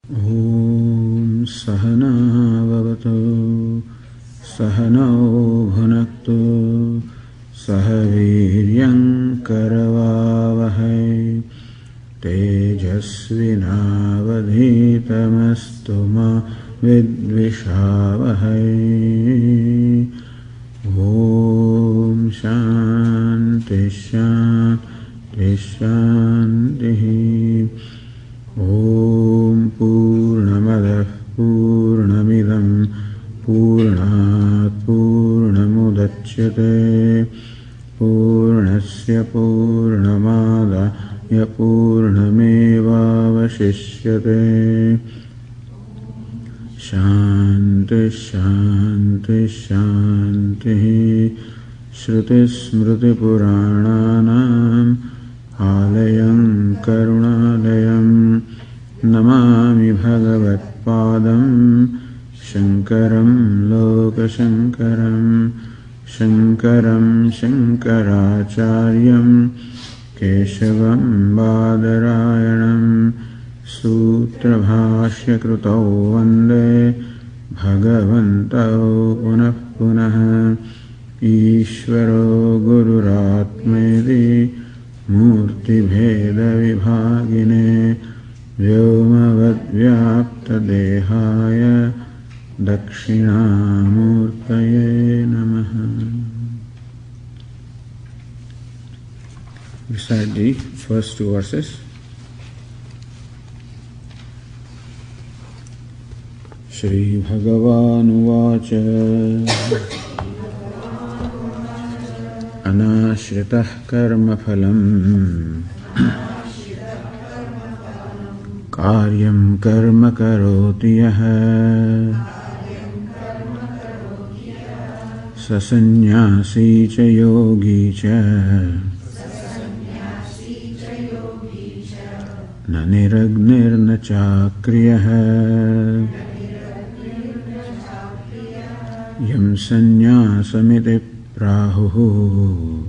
Om Sahana Vavatu Sahano Bhunaktu Sahaviryam Karavavahai Tejasvinavadhitamastu ma vidvishavahai. Om Shanti Shanti Shanti. Om Purnamadav Purnamidam Purnat Purnamudachyate Purnasya Purnamadaya Purnamevavashishyate. Shanti Shanti Shanti. Shruti Smriti Purananam Alayam Karunalayam Namami Bhagavat Padam Shankaram Lokashankaram Shankaram Shankaracharyam Keshavam Badarayanam Sutra Bhashya Krutau Vande Bhagavantau Punah Punah. Ishvaro Gururatmedi Murti Bheda Vibhagine Vyomavad Vyapta Dehaya Dakshinamurtaye Namaha. Recite the first two verses. Shri Bhagavan Uvacha Anashritah karma phalam Karyam karma karoti yaha Sasanyasi cha yogi cha Na niragnir na chakriyah Yam sanyasamiti Prahu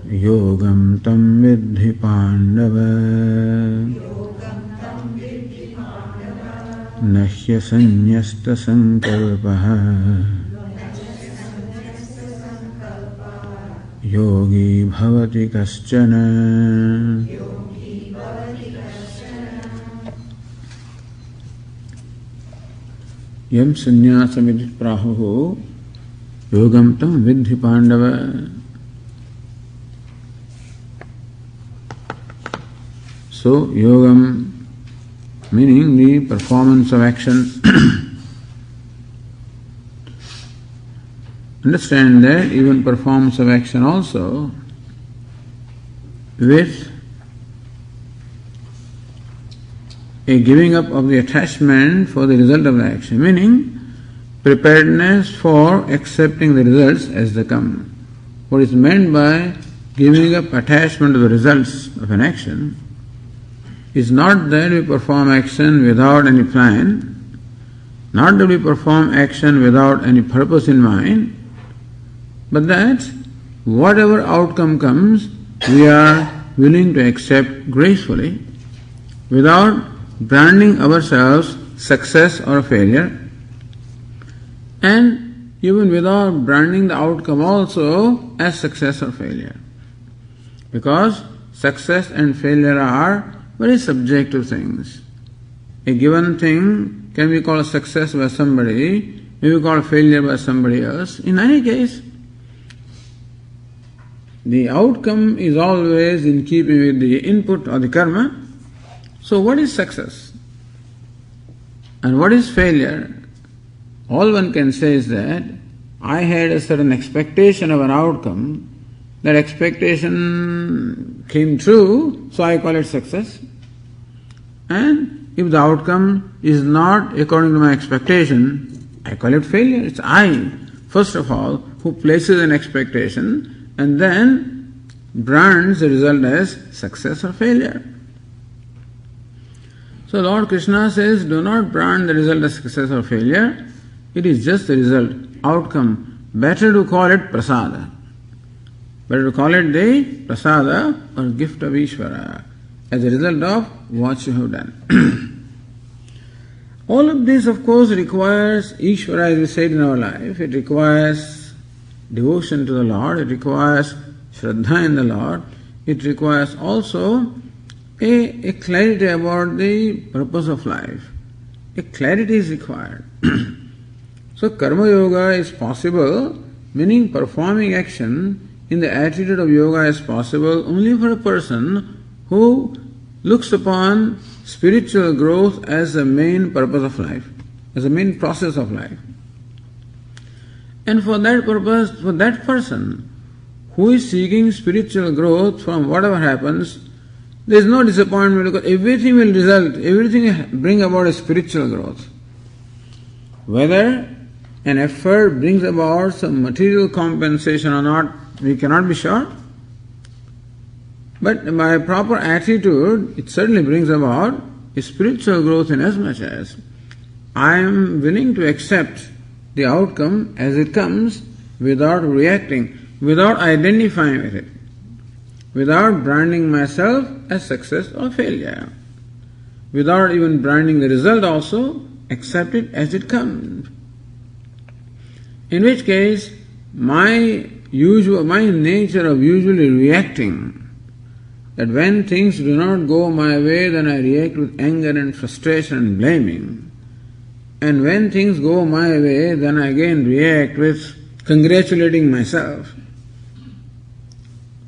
Yogam tam vidhi Pandava Nahya sanyasta sankalpaha Yogi bhavati kaschana. Yam sanyasamidhi prahuhu yogam tam vidhi Pandava. So, yogam meaning the performance of action. Understand that even performance of action also with a giving up of the attachment for the result of the action, meaning preparedness for accepting the results as they come. What is meant by giving up attachment to the results of an action is not that we perform action without any plan, not that we perform action without any purpose in mind, but that whatever outcome comes, we are willing to accept gracefully without branding ourselves success or failure, and even without branding the outcome also as success or failure. Because success and failure are very subjective things. A given thing can be called a success by somebody, may be called a failure by somebody else. In any case, the outcome is always in keeping with the input or the karma. So what is success? And what is failure? All one can say is that I had a certain expectation of an outcome, that expectation came true, so I call it success. And if the outcome is not according to my expectation, I call it failure. It's I, first of all, who places an expectation and then brands the result as success or failure. So Lord Krishna says, do not brand the result as success or failure. It is just the result, outcome. Better to call it prasada. Better to call it the prasada or gift of Ishvara. as a result of what you have done. All of this, of course, requires Ishvara, as we said in our life. It requires devotion to the Lord. It requires Shraddha in the Lord. It requires also a clarity about the purpose of life. A clarity is required. So Karma Yoga is possible, meaning performing action in the attitude of yoga is possible only for a person who looks upon spiritual growth as the main purpose of life, as the main process of life. And for that purpose, for that person who is seeking spiritual growth from whatever happens, there is no disappointment because everything will result, everything will bring about a spiritual growth. Whether an effort brings about some material compensation or not, we cannot be sure. But by proper attitude, it certainly brings about a spiritual growth in as much as I am willing to accept the outcome as it comes without reacting, without identifying with it, without branding myself as success or failure, without even branding the result also, accept it as it comes. In which case, my nature of usually reacting, that when things do not go my way, then I react with anger and frustration and blaming. And when things go my way, then I again react with congratulating myself.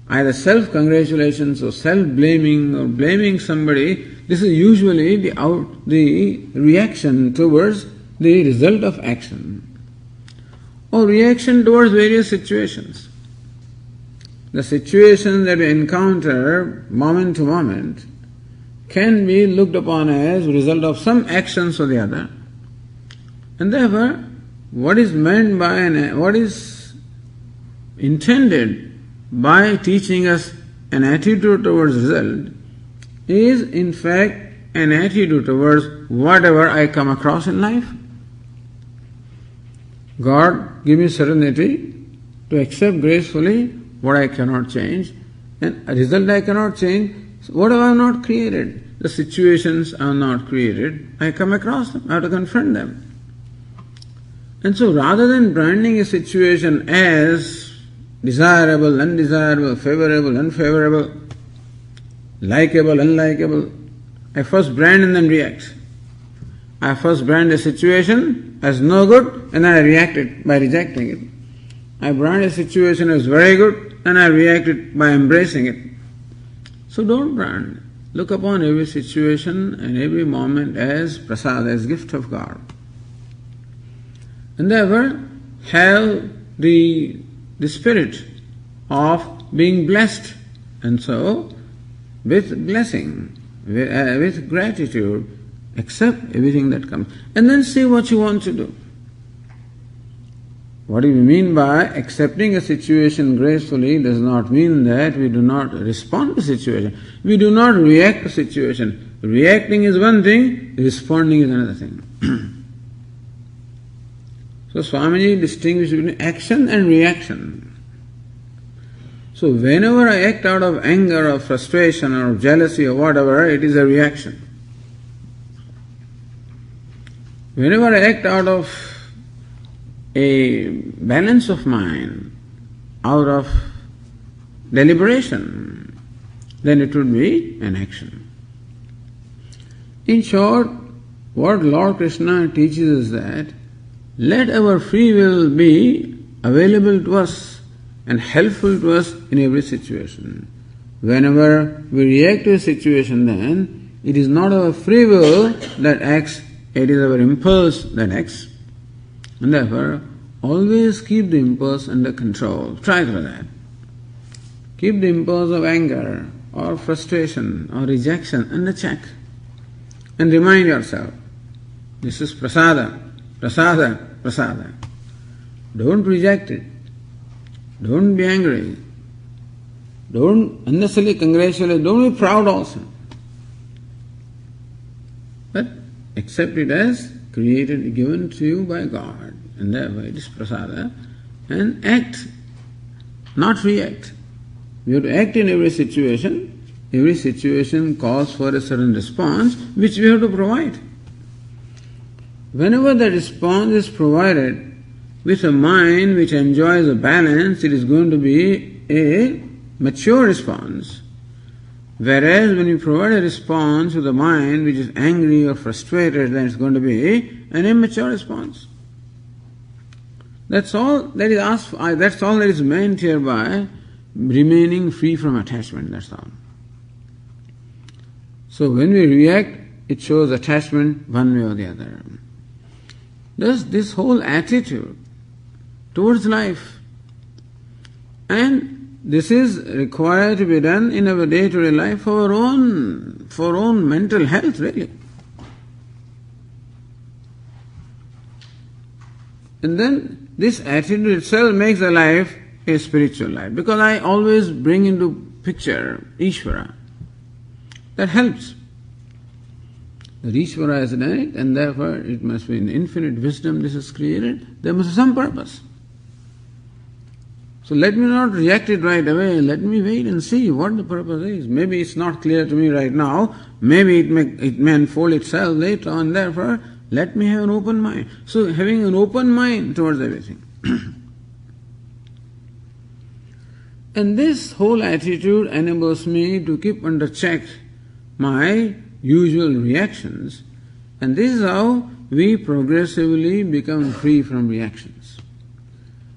Either self-congratulations or self-blaming or blaming somebody, this is usually the reaction towards the result of action. Or reaction towards various situations. The situations that we encounter moment to moment can be looked upon as a result of some actions or the other. And therefore, what is meant by and what is intended by teaching us an attitude towards result is in fact an attitude towards whatever I come across in life. God, give me serenity to accept gracefully what I cannot change, and a result I cannot change. So what have I not created? The situations I have not created, I come across them, I have to confront them. And so rather than branding a situation as desirable, undesirable, favorable, unfavorable, likable, unlikable, I first brand and then react. I first brand a situation as no good and then I react it by rejecting it. I brand a situation as very good and I react it by embracing it. So don't brand. Look upon every situation and every moment as prasad, as gift of God. And therefore have the spirit of being blessed. And so with blessing, with gratitude, accept everything that comes. And then see what you want to do. What do we mean by accepting a situation gracefully does not mean that we do not respond to the situation. We do not react to the situation. Reacting is one thing, responding is another thing. So Swamiji distinguished between action and reaction. So whenever I act out of anger or frustration or jealousy or whatever, it is a reaction. Whenever I act out of a balance of mind, out of deliberation, then it would be an action. In short, what Lord Krishna teaches is that let our free will be available to us and helpful to us in every situation. Whenever we react to a situation, then it is not our free will that acts, it is our impulse that acts. And therefore, always keep the impulse under control. Try for that. Keep the impulse of anger or frustration or rejection under check. And remind yourself, this is prasada, prasada, prasada. Don't reject it. Don't be angry. Don't unnecessarily congratulate. Don't be proud also. But accept it as created, given to you by God. And therefore it is prasada. And act, not react. We have to act in every situation every situation calls for a certain response which we have to provide. Whenever the response is provided with a mind which enjoys a balance, it is going to be a mature response. Whereas when you provide a response with a mind which is angry or frustrated, then it's going to be an immature response. That's all that is asked for, that's all that is meant here by remaining free from attachment, that's all. So when we react, it shows attachment one way or the other. Thus this whole attitude towards life, and this is required to be done in our day-to-day life for our own mental health, really. And then this attitude itself makes the life a spiritual life, because I always bring into picture Ishvara. That helps. That Ishvara has done it, and therefore it must be in infinite wisdom this is created. There must be some purpose. So let me not reject it right away. Let me wait and see what the purpose is. Maybe it's not clear to me right now. Maybe it may unfold itself later on. Therefore, let me have an open mind. So having an open mind towards everything. And this whole attitude enables me to keep under check my usual reactions. And this is how we progressively become free from reactions.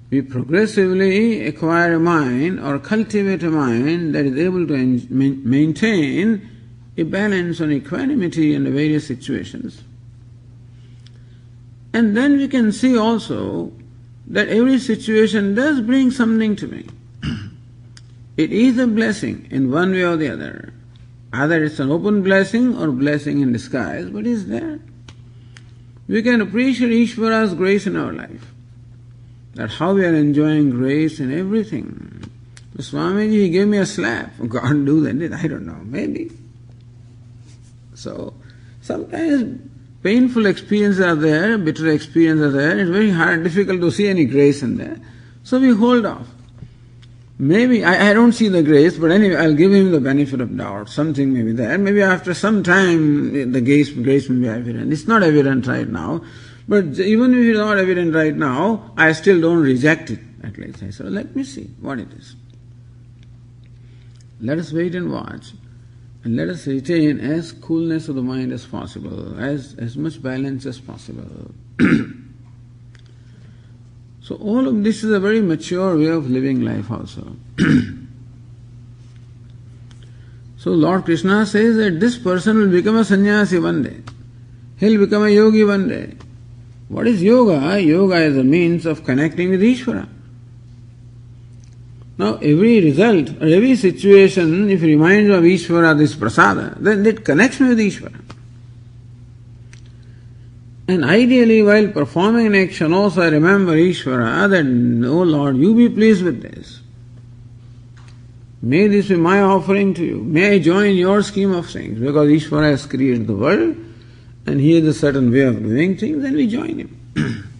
We progressively acquire a mind or cultivate a mind that is able to maintain a balance on equanimity in the various situations. And then we can see also that every situation does bring something to me. It is a blessing in one way or the other. Either it's an open blessing or blessing in disguise, but it's there. We can appreciate Ishvara's grace in our life. That how we are enjoying grace in everything. The Swamiji, he gave me a slap. God do that? I don't know. Maybe. So, sometimes painful experiences are there, bitter experiences are there. It's very hard, difficult to see any grace in there. So we hold off. Maybe, I don't see the grace, but anyway, I'll give him the benefit of doubt. Something may be there. Maybe after some time, the grace may be evident. It's not evident right now. But even if it's not evident right now, I still don't reject it, at least. I say, let me see what it is. Let us wait and watch. And let us retain as coolness of the mind as possible, as much balance as possible. So all of this is a very mature way of living life also. So Lord Krishna says that this person will become a sannyasi one day. He'll become a yogi one day. What is yoga? Yoga is a means of connecting with Ishvara. Now every result or every situation, if it reminds of Ishvara, this prasada, then it connects me with Ishvara. And ideally, while performing an action also I remember Ishvara, that, oh Lord, you be pleased with this. May this be my offering to you. May I join your scheme of things, because Ishvara has created the world, and he has a certain way of doing things, then we join him.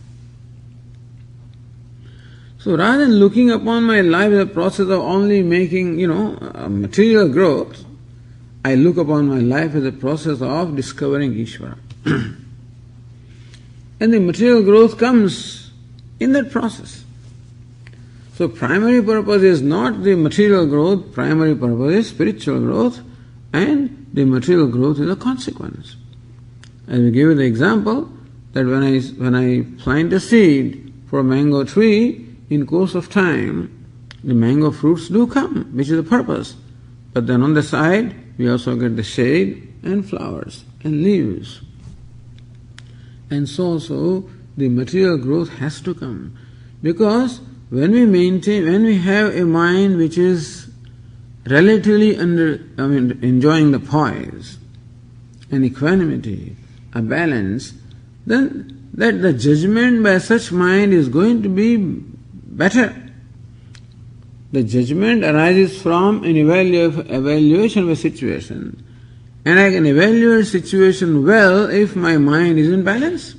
So rather than looking upon my life as a process of only making, material growth, I look upon my life as a process of discovering Ishvara. And the material growth comes in that process. So primary purpose is not the material growth, primary purpose is spiritual growth, and the material growth is a consequence. I will give you the example that when I plant a seed for a mango tree, in course of time, the mango fruits do come, which is the purpose. But then on the side, we also get the shade and flowers and leaves. And so also, the material growth has to come. Because when we have a mind which is relatively enjoying the poise and equanimity, a balance, then that the judgment by such mind is going to be better. The judgment arises from an evaluation of a situation. And I can evaluate a situation well if my mind is in balance.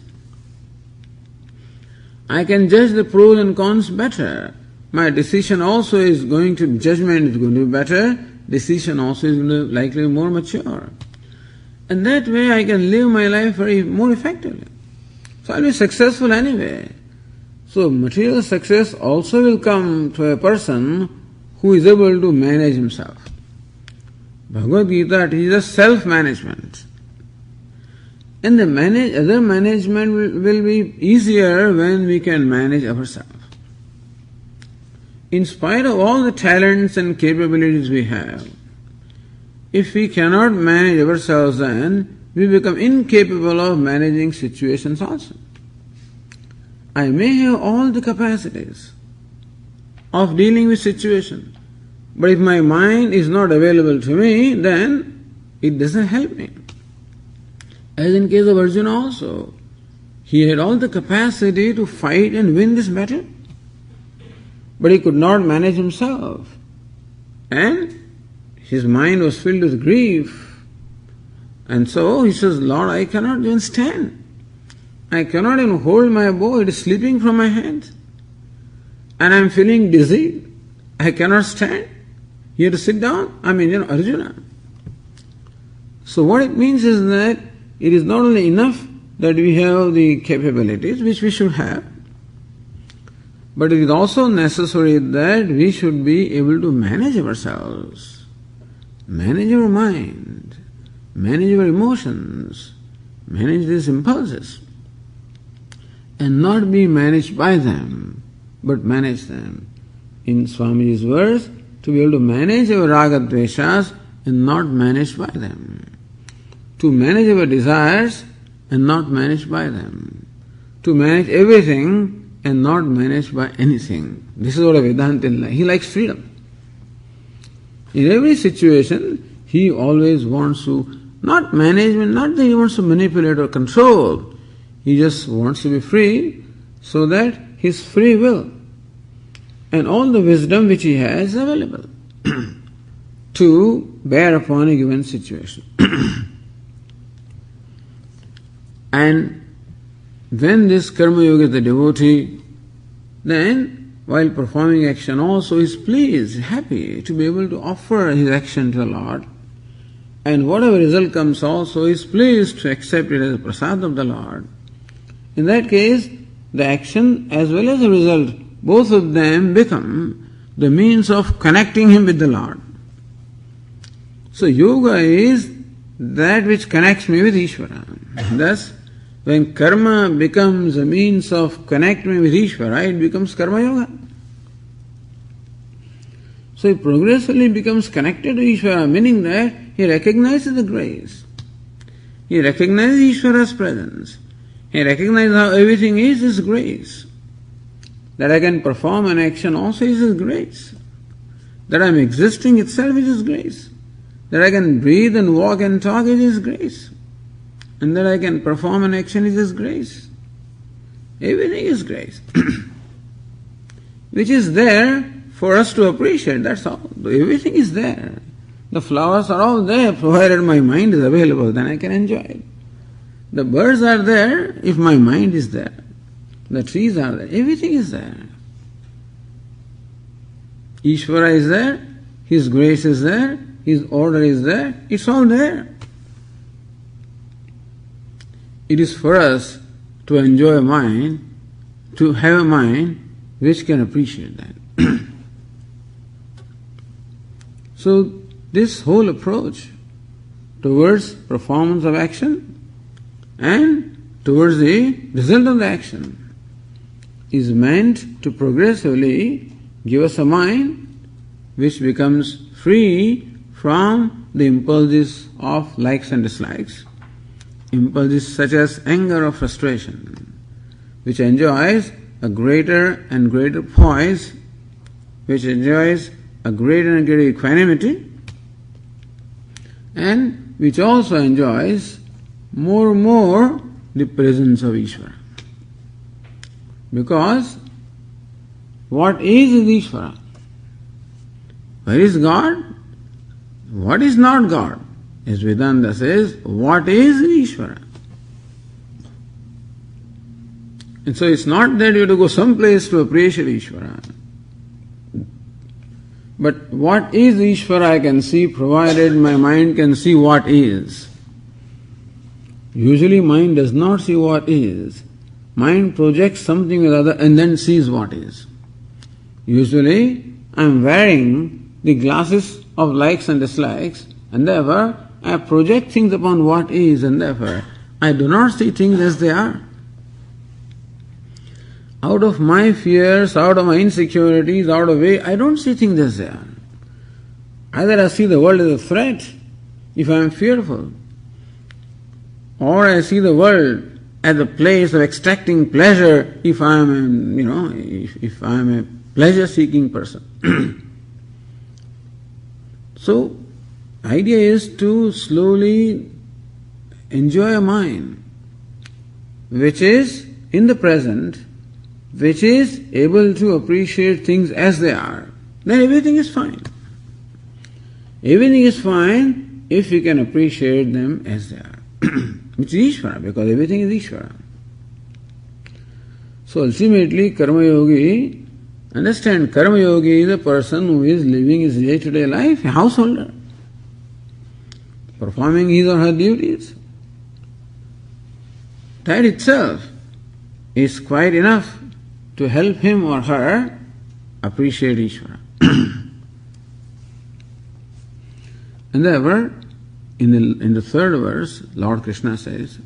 I can judge the pros and cons better. My decision also judgment is going to be better decision also is likely more mature. And that way I can live my life very more effectively. So I'll be successful anyway. So material success also will come to a person who is able to manage himself. Bhagavad Gītā teaches self-management. And the other management will be easier when we can manage ourselves. In spite of all the talents and capabilities we have, if we cannot manage ourselves, then we become incapable of managing situations also. I may have all the capacities of dealing with situations, but if my mind is not available to me, then it doesn't help me. As in case of Arjuna also, he had all the capacity to fight and win this battle, but he could not manage himself. And his mind was filled with grief. And so he says, Lord, I cannot even stand. I cannot even hold my bow. It is slipping from my hand. And I am feeling dizzy. I cannot stand. You have to sit down. Arjuna. So what it means is that it is not only enough that we have the capabilities, which we should have, but it is also necessary that we should be able to manage ourselves, manage our mind, manage our emotions, manage these impulses, and not be managed by them, but manage them. In Swamiji's words, to be able to manage our raga dveshas and not managed by them. To manage our desires and not managed by them. To manage everything and not managed by anything. This is what a Vedanta likes. He likes freedom. In every situation, he always wants to, not management, not that he wants to manipulate or control. He just wants to be free so that his free will and all the wisdom which he has is available to bear upon a given situation. And when this karma yoga is the devotee, then while performing action also is pleased, happy to be able to offer his action to the Lord, and whatever result comes also is pleased to accept it as a prasad of the Lord. In that case, the action as well as the result, both of them become the means of connecting him with the Lord. So yoga is that which connects me with Ishvara. Thus, when karma becomes a means of connecting me with Ishvara, it becomes karma yoga. So he progressively becomes connected to Ishvara, meaning that he recognizes the grace. He recognizes Ishvara's presence. He recognizes how everything is His grace. That I can perform an action also is His grace. That I am existing itself is His grace. That I can breathe and walk and talk is His grace. And that I can perform an action is His grace. Everything is grace. Which is there for us to appreciate, that's all. Everything is there. The flowers are all there, provided my mind is available, then I can enjoy it. The birds are there if my mind is there. The trees are there. Everything is there. Ishvara is there, His grace is there, His order is there, it's all there. It is for us to enjoy a mind, to have a mind which can appreciate that. So this whole approach towards performance of action and towards the result of the action is meant to progressively give us a mind which becomes free from the impulses of likes and dislikes, impulses such as anger or frustration, which enjoys a greater and greater poise, which enjoys a greater and greater equanimity, and which also enjoys more and more the presence of Ishvara. Because what is Ishvara? Where is God? What is not God? As Vedanta says, what is Ishvara? And so it's not that you have to go someplace to appreciate Ishvara. But what is Ishvara I can see provided my mind can see what is. Usually mind does not see what is. Mind projects something or other and then sees what is. Usually I am wearing the glasses of likes and dislikes, and therefore I project things upon what is, and therefore I do not see things as they are. Out of my fears, out of my insecurities, out of way, I don't see things as they are. Either I see the world as a threat if I am fearful, or I see the world as a place of extracting pleasure if I am, if I am a pleasure-seeking person. So, idea is to slowly enjoy a mind which is in the present, which is able to appreciate things as they are. Then everything is fine. Everything is fine if you can appreciate them as they are. Which is Ishvara, because everything is Ishvara. So ultimately, Karma Yogi, understand, Karma Yogi is a person who is living his day-to-day life, a householder, performing his or her duties. That itself is quite enough to help him or her appreciate Ishvara. And therefore, in the third verse, Lord Krishna says,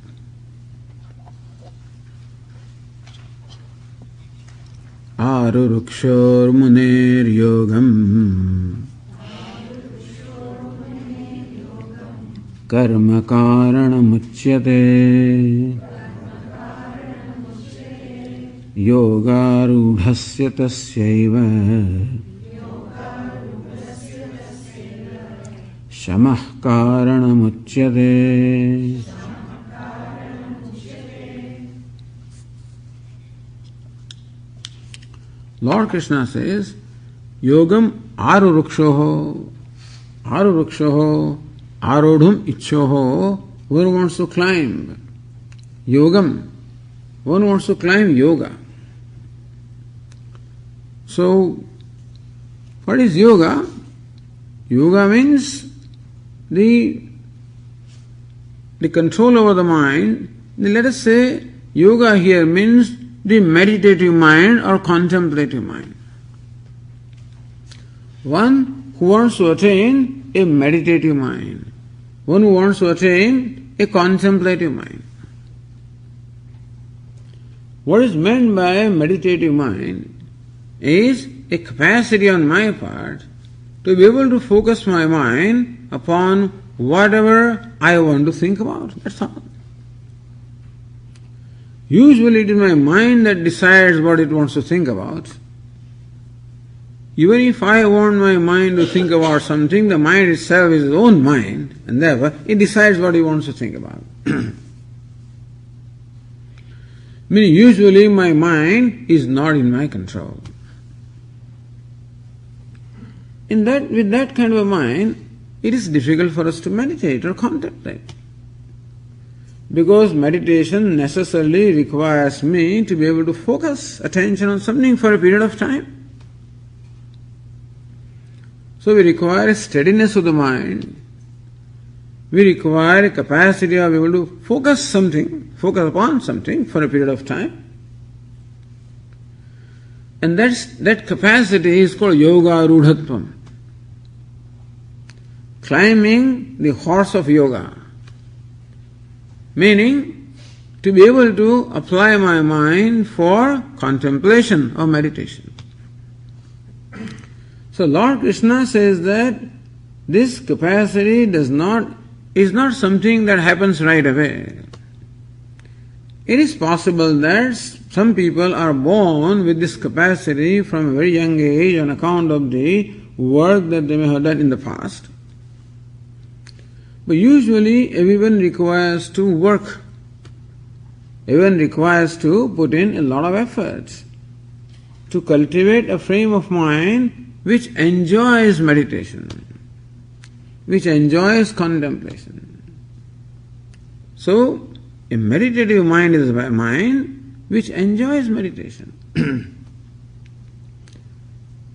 Arurukshor muner yogam karma karanam uchyate yogarudhasya tasyaiva shamah karanam uchyate. Lord Krishna says, Yogam arurukshoho, arodhum ichchoho, one wants to climb. Yogam, one wants to climb yoga. So, what is yoga? Yoga means the control over the mind. Let us say, yoga here means the meditative mind or contemplative mind. One who wants to attain a meditative mind, one who wants to attain a contemplative mind. What is meant by a meditative mind is a capacity on my part to be able to focus my mind upon whatever I want to think about. That's all. Usually it is my mind that decides what it wants to think about. Even if I want my mind to think about something, the mind itself is its own mind, and therefore it decides what it wants to think about. Meaning usually my mind is not in my control. With that kind of a mind, it is difficult for us to meditate or contemplate. Because meditation necessarily requires me to be able to focus attention on something for a period of time. So we require a steadiness of the mind. We require a capacity of being able to focus upon something for a period of time. And that capacity is called yoga rudhatvam. Climbing the horse of yoga. Meaning, to be able to apply my mind for contemplation or meditation. So Lord Krishna says that this capacity is not something that happens right away. It is possible that some people are born with this capacity from a very young age on account of the work that they may have done in the past. But usually everyone requires to work. Everyone requires to put in a lot of effort to cultivate a frame of mind which enjoys meditation, which enjoys contemplation. So, a meditative mind is a mind which enjoys meditation.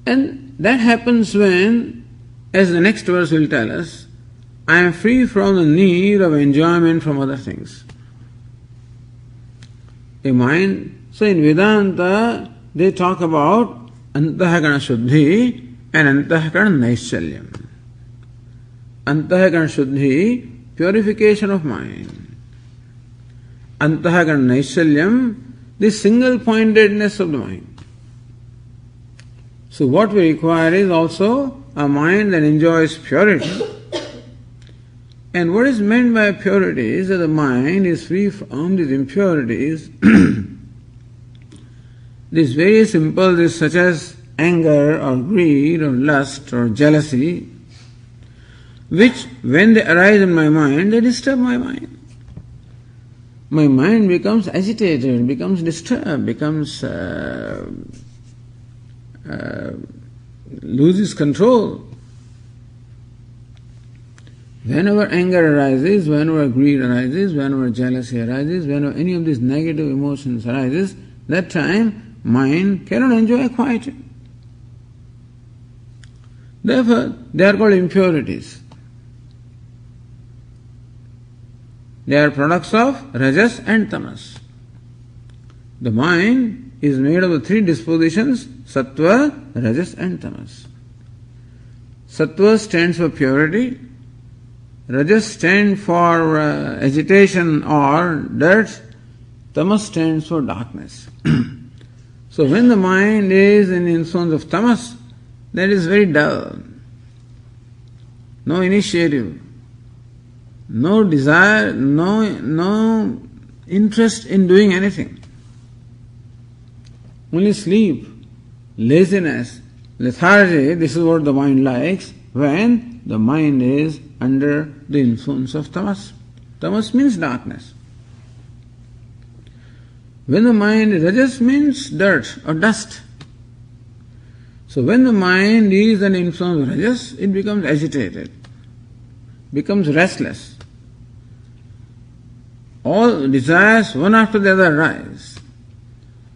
And That happens when, as the next verse will tell us, I am free from the need of enjoyment from other things. A mind, so in Vedanta, they talk about Antahkarana Shuddhi and Antahkarana Naishalyam. Antahkarana Shuddhi, purification of mind. Antahkarana Naishalyam, the single-pointedness of the mind. So what we require is also a mind that enjoys purity. And what is meant by purity is that the mind is free from these impurities, these various impulses such as anger or greed or lust or jealousy, which when they arise in my mind, they disturb my mind. My mind becomes agitated, becomes disturbed, loses control. Whenever anger arises, whenever greed arises, whenever jealousy arises, whenever any of these negative emotions arises, that time mind cannot enjoy quietude. Therefore, they are called impurities. They are products of rajas and tamas. The mind is made of the three dispositions, sattva, rajas and tamas. Sattva stands for purity, rajas stands for agitation or dirt, tamas stands for darkness. So when the mind is in the influence of tamas, that is very dull. No initiative, no desire, no interest in doing anything. Only sleep, laziness, lethargy, this is what the mind likes when the mind is under the influence of tamas. Tamas means darkness. When the mind, rajas means dirt or dust. So when the mind is under influence of rajas, it becomes agitated, becomes restless. All desires one after the other rise.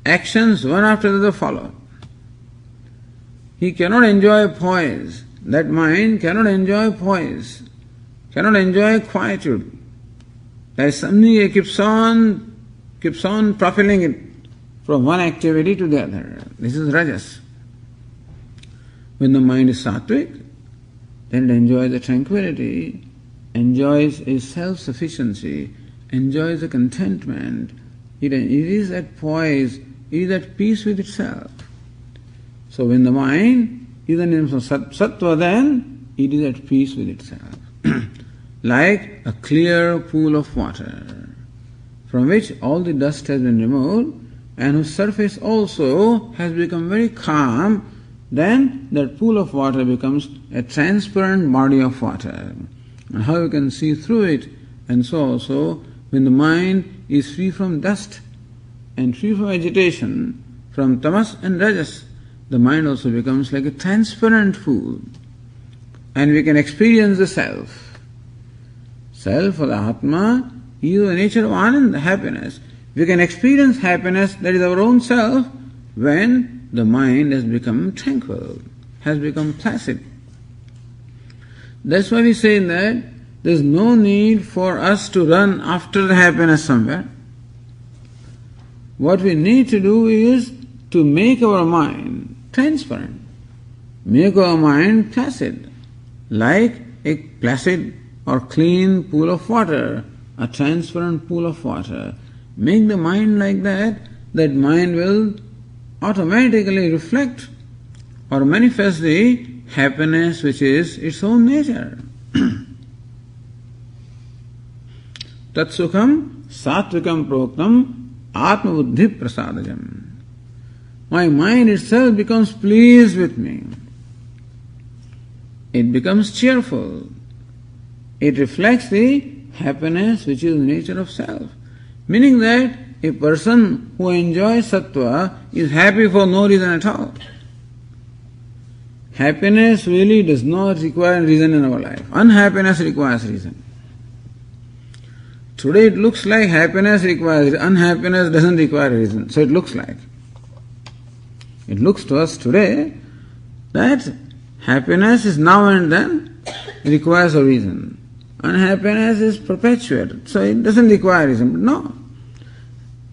Actions one after the other follow. He cannot enjoy poise. That mind cannot enjoy poise, cannot enjoy quietude. There is something he keeps on propelling it from one activity to the other. This is rajas. When the mind is sattvic, then it enjoys the tranquility, enjoys its self-sufficiency, enjoys the contentment. It is at poise, it is at peace with itself. So when the mind is an sattva, then it is at peace with itself. Like a clear pool of water, from which all the dust has been removed, and whose surface also has become very calm, then that pool of water becomes a transparent body of water. And how you can see through it. And so also, when the mind is free from dust and free from agitation, from tamas and rajas, the mind also becomes like a transparent pool. And we can experience the self. Self or the Atma is the nature of Ananda, happiness. We can experience happiness, that is our own self, when the mind has become tranquil, has become placid. That's why we say that there is no need for us to run after the happiness somewhere. What we need to do is to make our mind transparent, make our mind placid, like a placid or clean pool of water, a transparent pool of water. Make the mind like that, that mind will automatically reflect or manifest the happiness which is its own nature. Tat sukham satvikam proktam atma buddhi prasadajam. My mind itself becomes pleased with me. It becomes cheerful. It reflects the happiness which is the nature of self. Meaning that a person who enjoys sattva is happy for no reason at all. Happiness really does not require reason in our life. Unhappiness requires reason. Today it looks like happiness requires, unhappiness doesn't require reason. So it looks like. It looks to us today that happiness is now and then, requires a reason. Unhappiness is perpetuated, so it doesn't require reason. No.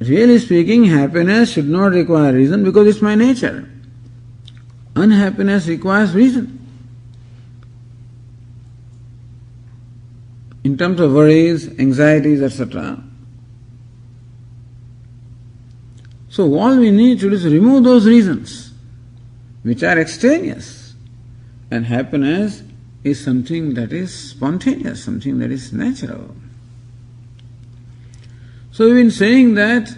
Really speaking, happiness should not require reason because it's my nature. Unhappiness requires reason. In terms of worries, anxieties, etc. So all we need to do is remove those reasons which are extraneous. And happiness is something that is spontaneous, something that is natural. So we've been saying that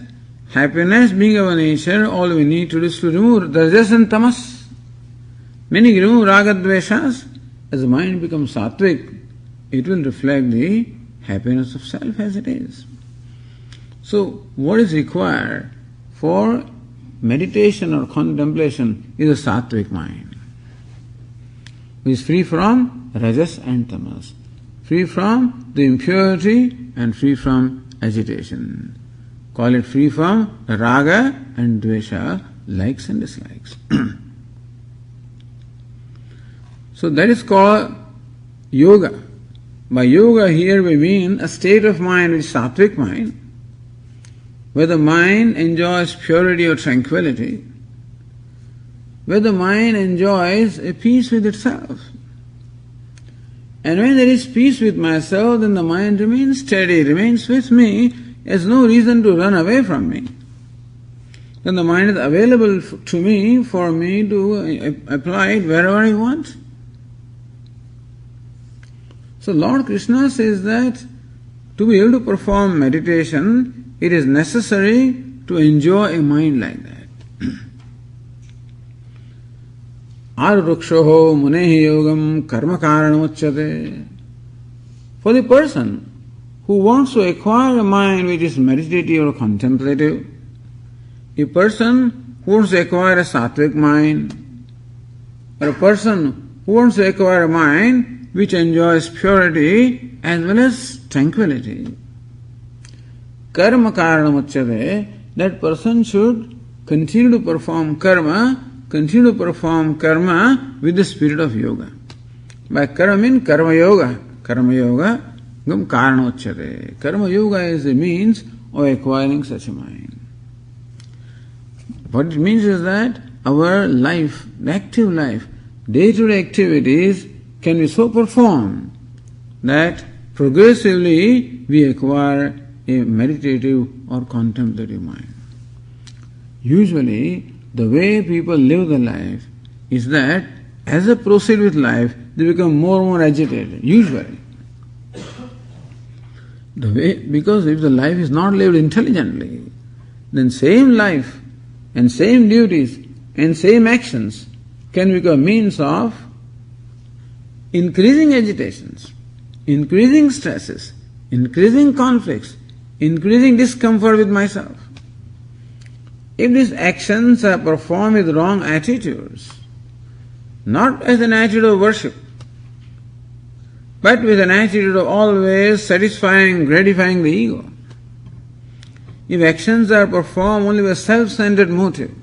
happiness being our nature, all we need to do is to remove rajas and tamas. Meaning remove raga dveshas. As the mind becomes sattvic, it will reflect the happiness of self as it is. So what is required for meditation or contemplation is a sattvic mind, which is free from rajas and tamas, free from the impurity and free from agitation. Call it free from raga and dvesha, likes and dislikes. So that is called yoga. By yoga here we mean a state of mind which is sattvic mind, where the mind enjoys purity or tranquility, where the mind enjoys a peace with itself. And when there is peace with myself, then the mind remains steady, remains with me, has no reason to run away from me. Then the mind is available to me for me to apply it wherever I want. So Lord Krishna says that to be able to perform meditation, it is necessary to enjoy a mind like that. Arukshoho munehi yogam karma karanamachyate. For the person who wants to acquire a mind which is meditative or contemplative, a person who wants to acquire a sattvic mind, or a person who wants to acquire a mind which enjoys purity as well as tranquility, karma karanamachyate, that person should continue to perform karma with the spirit of yoga. By karma mean karma yoga gam karanochyate. Karma yoga is the means of acquiring such a mind. What it means is that our life, the active life, day-to-day activities can be so performed that progressively we acquire a meditative or contemplative mind. Usually, the way people live their life is that as they proceed with life, they become more and more agitated, usually. Because if the life is not lived intelligently, then same life and same duties and same actions can become means of increasing agitations, increasing stresses, increasing conflicts, increasing discomfort with myself. If these actions are performed with wrong attitudes, not as an attitude of worship, but with an attitude of always satisfying, gratifying the ego, if actions are performed only with self-centered motive,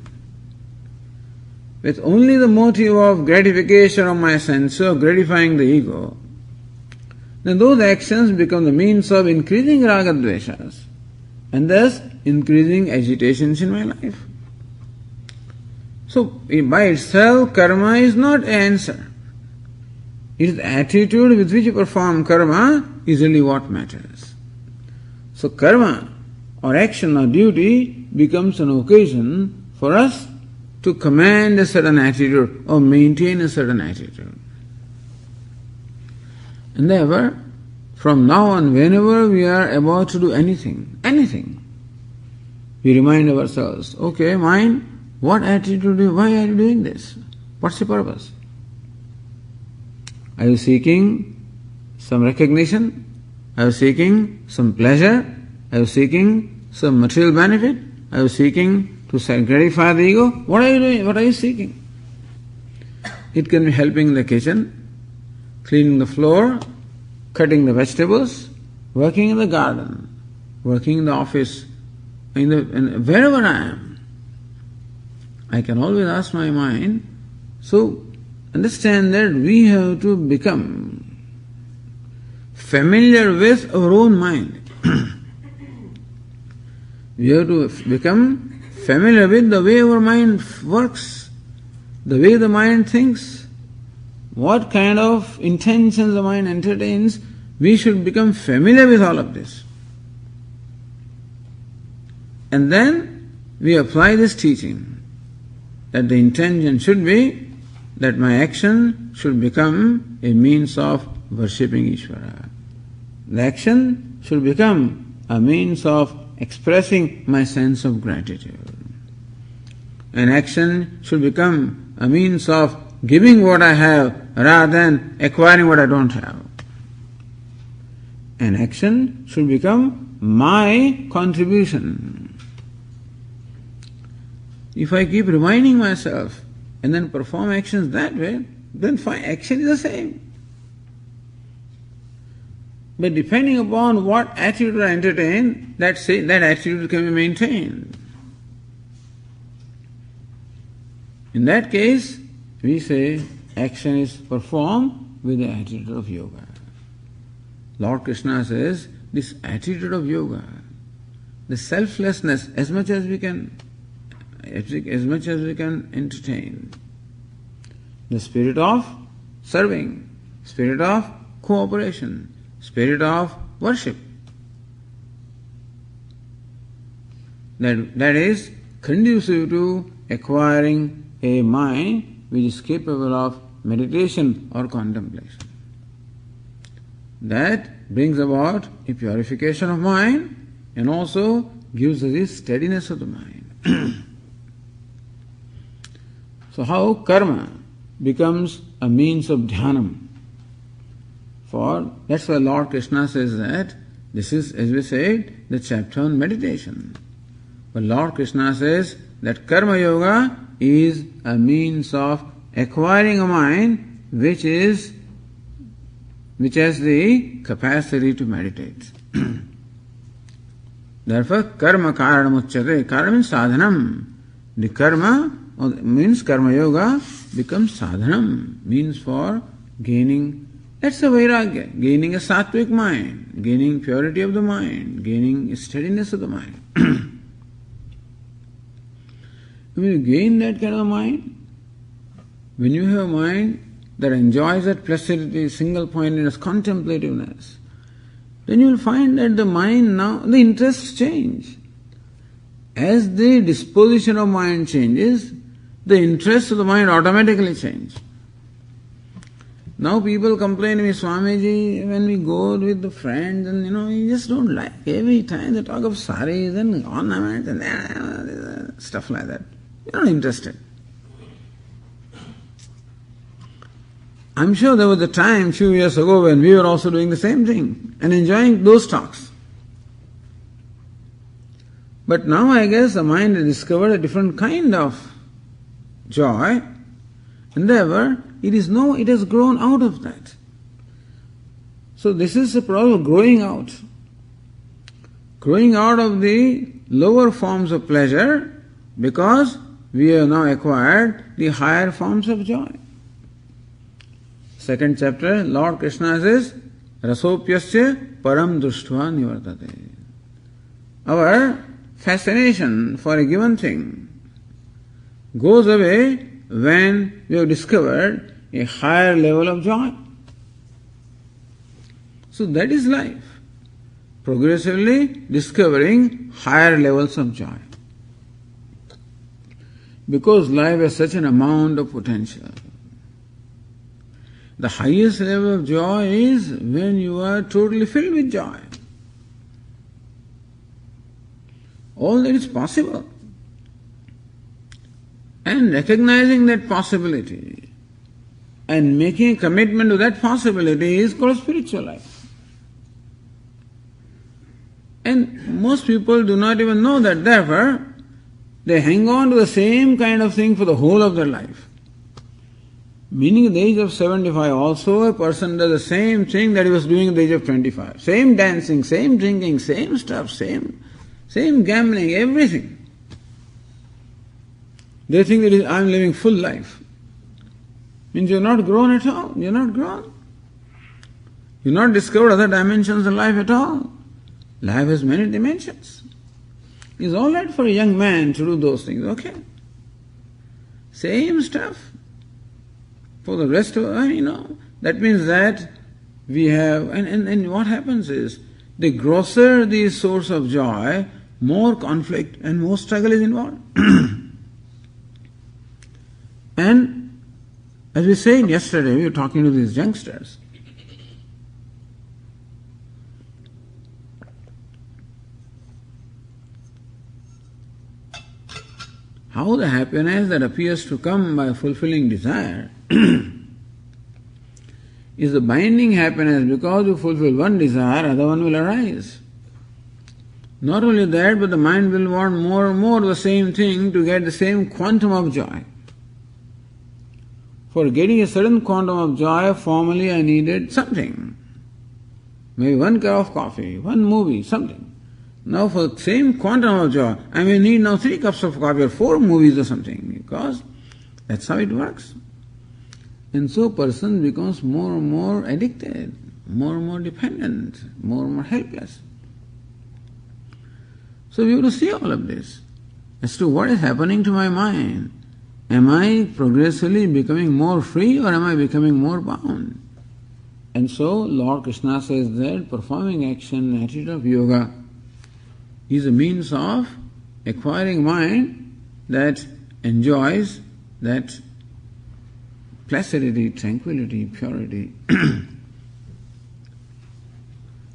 with only the motive of gratification of my sense, of gratifying the ego, then those actions become the means of increasing raga dveshas and thus increasing agitations in my life. So, by itself, karma is not an answer. It is the attitude with which you perform karma is really what matters. So, karma or action or duty becomes an occasion for us to command a certain attitude or maintain a certain attitude. And therefore, from now on, whenever we are about to do anything, we remind ourselves, okay, mind, what attitude, why are you doing this? What's the purpose? Are you seeking some recognition? Are you seeking some pleasure? Are you seeking some material benefit? Are you seeking to gratify the ego? What are you doing? What are you seeking? It can be helping in the kitchen, cleaning the floor, cutting the vegetables, working in the garden, working in the office, wherever I am. I can always ask my mind, so understand that we have to become familiar with our own mind. We have to become familiar with the way our mind works, the way the mind thinks, what kind of intentions the mind entertains. We should become familiar with all of this. And then we apply this teaching, that the intention should be that my action should become a means of worshipping Ishvara. The action should become a means of expressing my sense of gratitude. An action should become a means of giving what I have rather than acquiring what I don't have. An action should become my contribution. If I keep reminding myself and then perform actions that way, then fine, action is the same. But depending upon what attitude I entertain, that attitude can be maintained. In that case, we say action is performed with the attitude of yoga. Lord Krishna says, this attitude of yoga, the selflessness, as much as we can entertain, the spirit of serving, spirit of cooperation, spirit of worship, that is conducive to acquiring a mind which is capable of meditation or contemplation. That brings about a purification of mind and also gives us this steadiness of the mind. So how karma becomes a means of dhyanam? For that's why Lord Krishna says that this is, as we said, the chapter on meditation. But Lord Krishna says that karma yoga is a means of acquiring a mind which has the capacity to meditate. Therefore, karma karanam uchyate. Karma means sadhanam. The karma means karma yoga becomes sadhanam, means for gaining. That's a vairagya, gaining a sattvic mind, gaining purity of the mind, gaining steadiness of the mind. When you gain that kind of mind, when you have a mind that enjoys that placidity, single pointedness, contemplativeness, then you will find that the mind now, the interests change. As the disposition of mind changes, the interests of the mind automatically change. Now people complain to me, Swamiji, when we go with the friends and you just don't like every time they talk of saris and ornaments and stuff like that. You're not interested. I'm sure there was a time a few years ago when we were also doing the same thing and enjoying those talks. But now I guess the mind has discovered a different kind of joy, and therefore it has grown out of that. So this is the problem of growing out. Growing out of the lower forms of pleasure because we have now acquired the higher forms of joy. Second chapter, Lord Krishna says, Rasopyasya param drishtva nivartate. Our fascination for a given thing goes away when we have discovered a higher level of joy. So that is life. Progressively discovering higher levels of joy. Because life has such an amount of potential. The highest level of joy is when you are totally filled with joy. All that is possible. And recognizing that possibility and making a commitment to that possibility is called spiritual life. And most people do not even know that. Therefore, they hang on to the same kind of thing for the whole of their life. Meaning at the age of 75 also a person does the same thing that he was doing at the age of 25. Same dancing, same drinking, same stuff, same gambling, everything. They think that I am living full life. Means you're not grown at all. You're not grown. You've not discovered other dimensions of life at all. Life has many dimensions. It's all right for a young man to do those things, okay? Same stuff. For the rest of that means that we have, and what happens is, the grosser the source of joy, more conflict and more struggle is involved. And as we said yesterday, we were talking to these youngsters. How the happiness that appears to come by fulfilling desire is the binding happiness. Because you fulfill one desire, other one will arise. Not only that, but the mind will want more and more the same thing to get the same quantum of joy. For getting a certain quantum of joy, formerly I needed something. Maybe 1 cup of coffee, 1 movie, something. Now for the same quantum of joy, I may need now 3 cups of coffee or 4 movies or something, because that's how it works. And so person becomes more and more addicted, more and more dependent, more and more helpless. So we have to see all of this as to what is happening to my mind. Am I progressively becoming more free or am I becoming more bound? And so Lord Krishna says that performing action, attitude of yoga, is a means of acquiring mind that enjoys that placidity, tranquility, purity.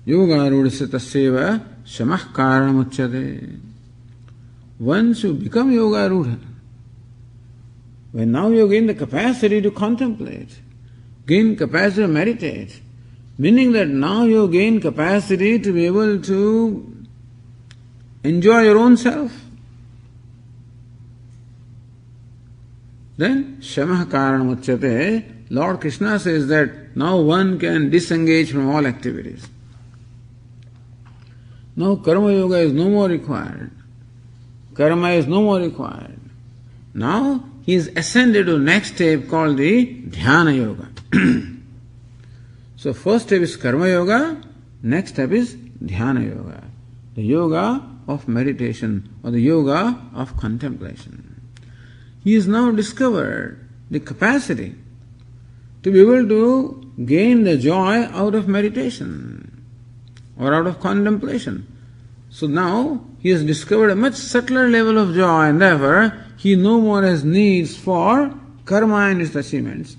Yogarudasya tasyeva shamah karanam uchyate. Once you become yogarudha, when now you gain the capacity to contemplate, gain capacity to meditate, meaning that now you gain capacity to be able to enjoy your own self. Then, Shamah Karanam Uchyate, Lord Krishna says that now one can disengage from all activities. Now Karma Yoga is no more required. Karma is no more required. Now he is ascended to the next step called the Dhyana Yoga. So first step is Karma Yoga, next step is Dhyana Yoga. The yoga of meditation or the yoga of contemplation. He has now discovered the capacity to be able to gain the joy out of meditation or out of contemplation. So now he has discovered a much subtler level of joy, and therefore he no more has needs for karma and its achievements.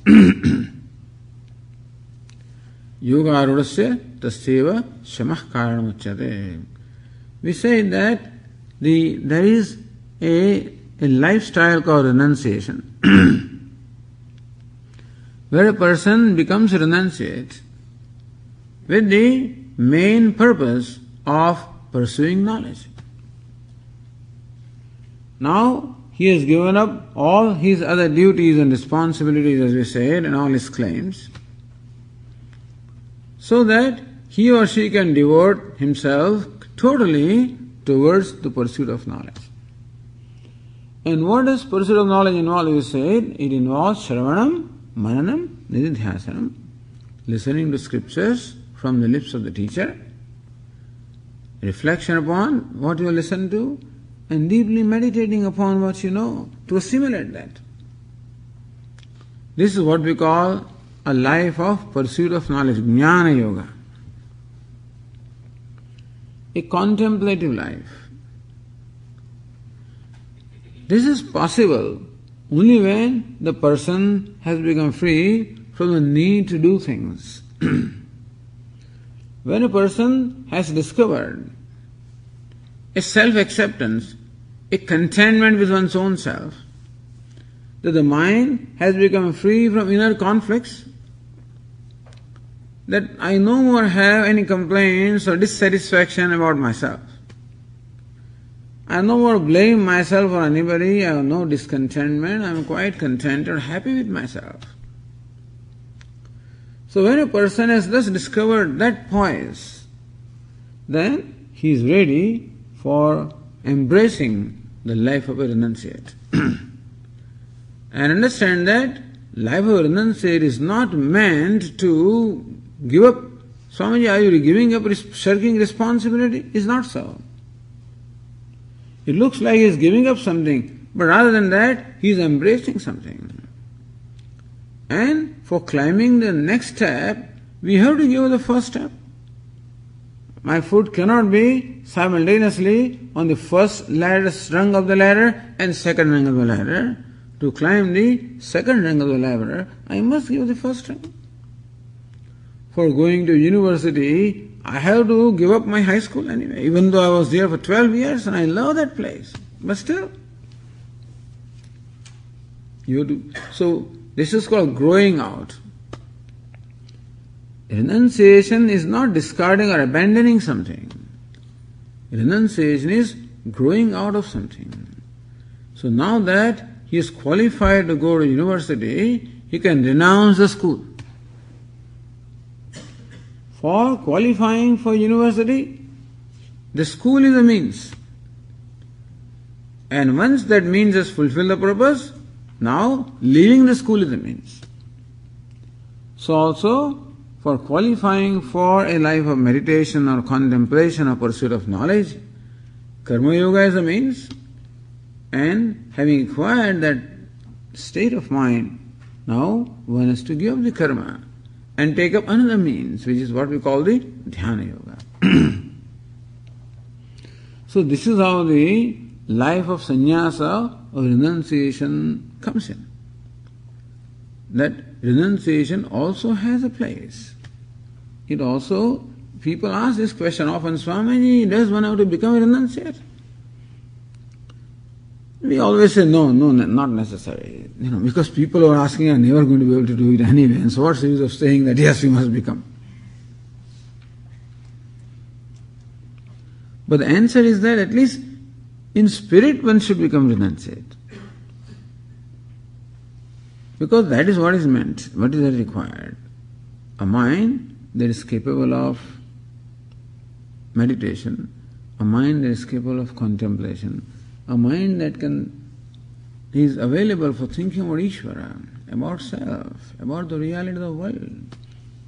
Yoga arudasya tasyeva shamah karanam uchyate. We say that there is a lifestyle called renunciation, where a person becomes renunciate with the main purpose of pursuing knowledge. Now he has given up all his other duties and responsibilities, as we said, and all his claims, so that he or she can devote himself totally towards the pursuit of knowledge. And what does pursuit of knowledge involve? We said it involves Shravanam, Mananam, Nididhyasanam, listening to scriptures from the lips of the teacher, reflection upon what you listen to, and deeply meditating upon what you know to assimilate that. This is what we call a life of pursuit of knowledge, Jnana Yoga. A contemplative life. This is possible only when the person has become free from the need to do things. When a person has discovered a self-acceptance, a contentment with one's own self, that the mind has become free from inner conflicts, that I no more have any complaints or dissatisfaction about myself. I no more blame myself or anybody, I have no discontentment, I am quite content or happy with myself. So when a person has thus discovered that poise, then he is ready for embracing the life of a renunciate. And understand that life of renunciate is not meant to give up. Swamiji, are you giving up, shirking responsibility? It's not so. It looks like he is giving up something, but rather than that, he is embracing something. And for climbing the next step, we have to give the first step. My foot cannot be simultaneously on the first rung of the ladder and second rung of the ladder. To climb the second rung of the ladder, I must give the first rung. For going to university, I have to give up my high school anyway, even though I was there for 12 years and I love that place. But still, you have to. So, this is called growing out. Renunciation is not discarding or abandoning something. Renunciation is growing out of something. So now that he is qualified to go to university, he can renounce the school. For qualifying for university, the school is a means. And once that means has fulfilled the purpose, now leaving the school is a means. So also, for qualifying for a life of meditation or contemplation or pursuit of knowledge, Karma Yoga is a means, and having acquired that state of mind, now one has to give up the karma and take up another means, which is what we call the Dhyana Yoga. So this is how the life of sannyasa or renunciation comes in. That renunciation also has a place. It also, people ask this question often, Swamiji, does one have to become a renunciate? We always say, no, not necessary. Because people who are asking are never going to be able to do it anyway. And so what's the use of saying that yes, we must become? But the answer is that at least in spirit one should become renunciate. Because that is what is meant, what is required. A mind that is capable of meditation, a mind that is capable of contemplation, a mind that is available for thinking about Ishvara, about self, about the reality of the world.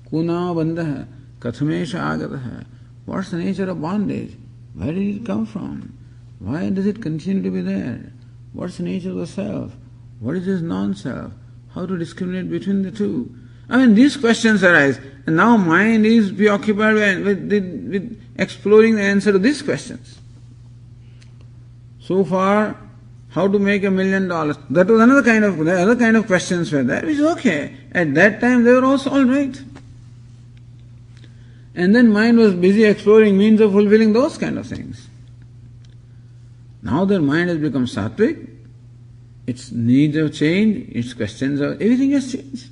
Kuna bandha, kathamesha agataha. What's the nature of bondage? Where did it come from? Why does it continue to be there? What's the nature of the self? What is this non-self? How to discriminate between the two? These questions arise, and now mind is preoccupied with exploring the answer to these questions. So far, how to make $1 million? That was other kind of questions were there, which is okay. At that time, they were also all right. And then mind was busy exploring means of fulfilling those kind of things. Now their mind has become sattvic, its needs have changed, its questions have, everything has changed.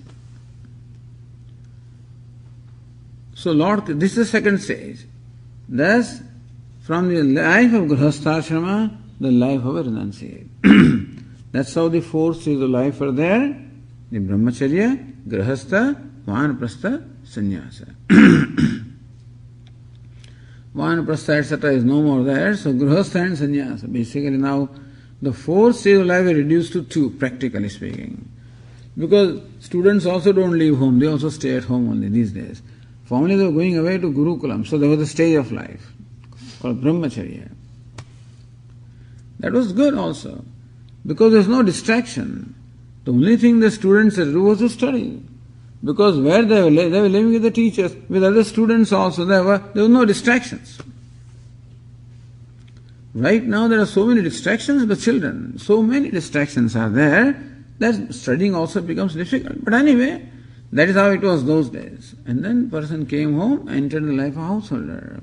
So Lord, this is the second stage. Thus, from the life of Grihastha the life of a renunciate. That's how the four stages of life are there. The Brahmacharya, Grihastha, Vanaprastha, Sannyasa. Vanaprastha etc. is no more there, so Grihastha and Sannyasa. Basically now the four stages of life are reduced to two, practically speaking. Because students also don't leave home, they also stay at home only these days. Formerly they were going away to Gurukulam, so there was a stage of life called Brahmacharya. That was good also, because there's no distraction. The only thing the students had to do was to study. Because where they were living with the teachers, with other students also, there were no distractions. Right now there are so many distractions with the children, so many distractions are there, that studying also becomes difficult. But anyway, that is how it was those days. And then person came home, entered the life of householder,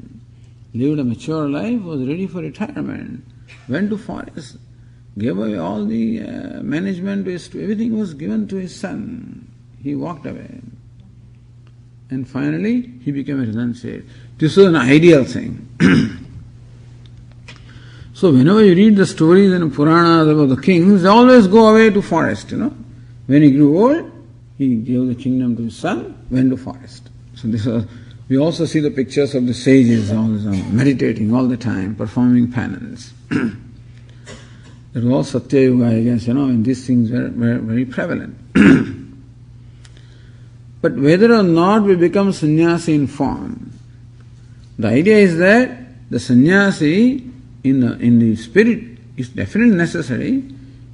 lived a mature life, was ready for retirement, went to forest, gave away all the management, everything was given to his son. He walked away. And finally, he became a renunciate. This was an ideal thing. So whenever you read the stories in Puranas about the kings, they always go away to forest, When he grew old, he gave the kingdom to his son, went to forest. So this was, we also see the pictures of the sages always meditating all the time, performing penance. It was all Satya Yuga, I guess, and these things were very prevalent. But whether or not we become sannyasi in form, the idea is that the sannyasi in the spirit is definitely necessary,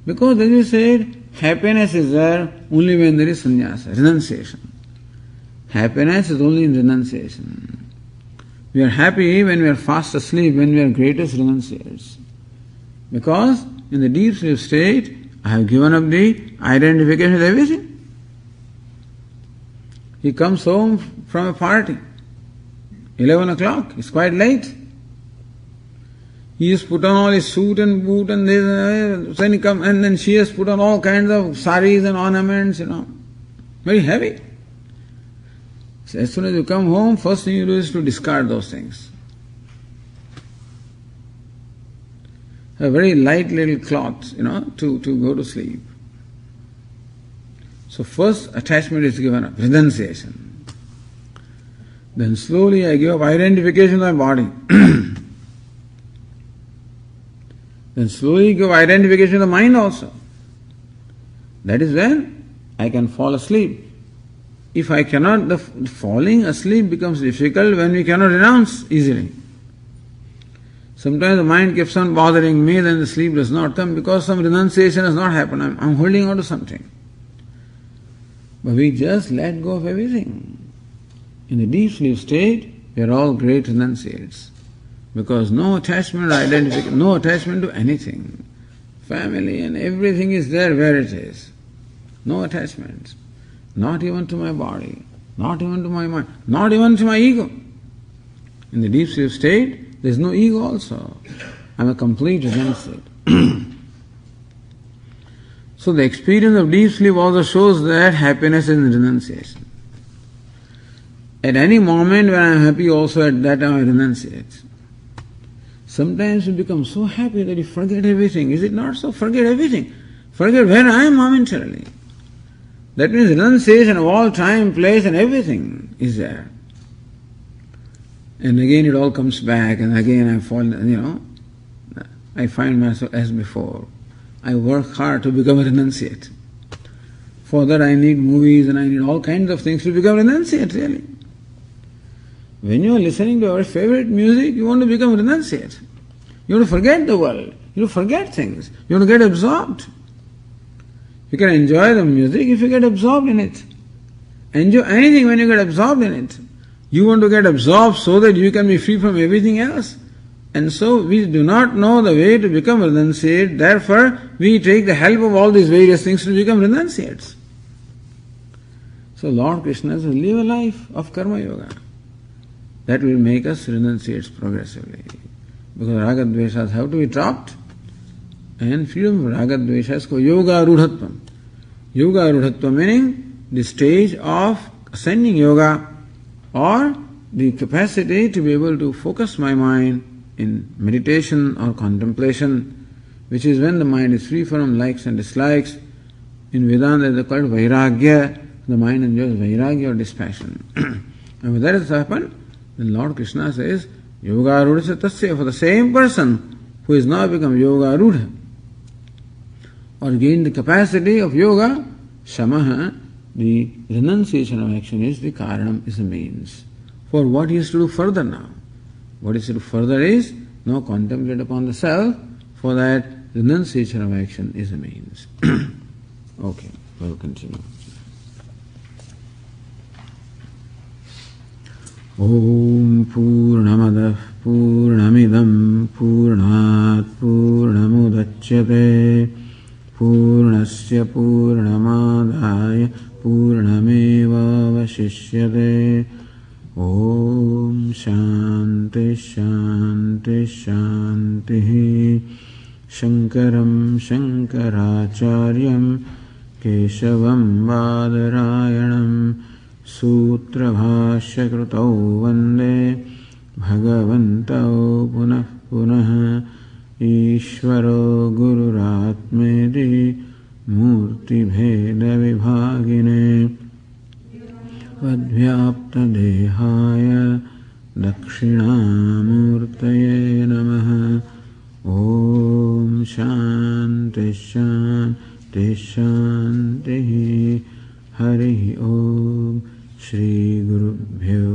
because as we said, happiness is there only when there is sannyasa, renunciation. Happiness is only in renunciation. We are happy when we are fast asleep, when we are greatest renunciates. Because in the deep sleep state, I have given up the identification with everything. He comes home from a party, 11 o'clock, it's quite late. He has put on all his suit and boot and this, then he comes, and then she has put on all kinds of saris and ornaments, very heavy. So as soon as you come home, first thing you do is to discard those things. A very light little cloth, to go to sleep. So first attachment is given up, renunciation. Then slowly I give up identification with my body. Then slowly give identification of the mind also. That is when I can fall asleep. If I cannot, the falling asleep becomes difficult when we cannot renounce easily. Sometimes the mind keeps on bothering me, then the sleep does not come because some renunciation has not happened. I'm holding on to something. But we just let go of everything. In the deep sleep state, we are all great renunciates. Because no attachment or identification, no attachment to anything. Family and everything is there where it is. No attachments. Not even to my body, not even to my mind, not even to my ego. In the deep sleep state, there is no ego also. I'm a complete renunciate. So the experience of deep sleep also shows that happiness is in renunciation. At any moment when I am happy, also at that time I renunciate. Sometimes you become so happy that you forget everything. Is it not so? Forget everything. Forget where I am momentarily. That means renunciation of all time, place and everything is there. And again it all comes back and again I fall, I find myself as before. I work hard to become a renunciate. For that I need movies and I need all kinds of things to become a renunciate really. When you are listening to your favorite music, you want to become a renunciate. You want to forget the world. You want to forget things. You want to get absorbed. You can enjoy the music if you get absorbed in it. Enjoy anything when you get absorbed in it. You want to get absorbed so that you can be free from everything else. And so we do not know the way to become renunciate. Therefore, we take the help of all these various things to become renunciates. So Lord Krishna says, live a life of karma yoga. That will make us renunciates progressively. Because raga dveshas have to be dropped. And freedom from raga dvesha is called yoga rudhatvam. Yoga rudhatvam meaning the stage of ascending yoga or the capacity to be able to focus my mind in meditation or contemplation, which is when the mind is free from likes and dislikes. In Vedanta they call it vairagya. The mind enjoys vairagya or dispassion. And when that has happened, then Lord Krishna says, yoga rudha tasya, for the same person who has now become yoga rudha or gained the capacity of yoga, shamaha, the renunciation of action is the karanam, is the means. For what he has to do further now? What he has to do further is now contemplate upon the self, for that renunciation of action is the means. Okay, we'll continue. Om Purnamadah Purnamidam Purnat Purnamudachyate Purnasya Purnamadaya Purnameva Vashishyate. Om Shanti Shanti Shanti. Shankaram Shankaracharyam Keshavam Vadarayanam Sutra Bhashya Krutau Vande Bhagavantau Punah Punah Ishvaro Gururatmedi Murti Bheda Vibhagine Vadvyapta Dehaya Dakshinamurtaye Namaha. Om Shanti Shanti Shanti. Hari Om. Shri Gurubhyo